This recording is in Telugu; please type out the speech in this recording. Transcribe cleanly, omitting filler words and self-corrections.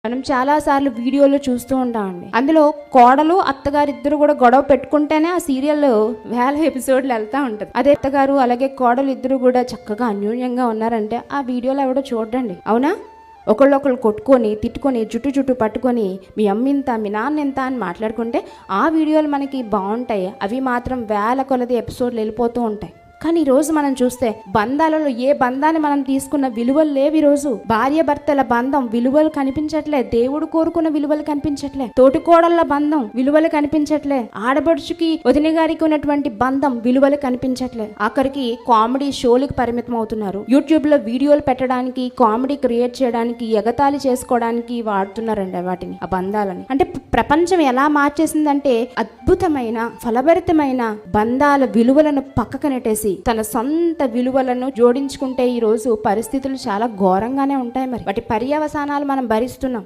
మనం చాలా సార్లు వీడియోలో చూస్తూ ఉంటామండి. అందులో కోడలు అత్తగారిద్దరు కూడా గొడవ పెట్టుకుంటేనే ఆ సీరియల్ వేల ఎపిసోడ్లు వెళ్తా ఉంటది. అదే అత్తగారు అలాగే కోడలు ఇద్దరు కూడా చక్కగా అన్యోన్యంగా ఉన్నారంటే ఆ వీడియోలో ఎవడో చూడండి, అవునా? ఒకళ్ళొకళ్ళు కొట్టుకొని తిట్టుకొని జుట్టు పట్టుకొని మీ అమ్మింత మీ నాన్న ఎంత అని మాట్లాడుకుంటే ఆ వీడియోలు మనకి బాగుంటాయి. అవి మాత్రం వేల కొలది ఎపిసోడ్లు వెళ్ళిపోతూ ఉంటాయి. కానీ ఈరోజు మనం చూస్తే బంధాలలో ఏ బంధాన్ని మనం తీసుకున్న విలువలు లేవు. ఈరోజు భార్య భర్తల బంధం విలువలు కనిపించట్లే, దేవుడు కోరుకున్న విలువలు కనిపించట్లే, తోటికోడళ్ళ బంధం విలువలు కనిపించట్లే, ఆడబడుచుకి వదిన గారికి ఉన్నటువంటి బంధం విలువలు కనిపించట్లే. ఆఖరికి కామెడీ షోలకు పరిమితం అవుతున్నారు. యూట్యూబ్ లో వీడియోలు పెట్టడానికి, కామెడీ క్రియేట్ చేయడానికి, ఎగతాళి చేసుకోవడానికి వాడుతున్నారండి వాటిని, ఆ బంధాలని. అంటే ప్రపంచం ఎలా మార్చేసిందంటే అద్భుతమైన ఫలభరితమైన బంధాల విలువలను పక్కకు నెట్టేసి తన సొంత విలువలను జోడించుకుంటే ఈ రోజు పరిస్థితులు చాలా ఘోరంగానే ఉంటాయి. మరి వాటి పర్యవసానాలు మనం భరిస్తున్నాం.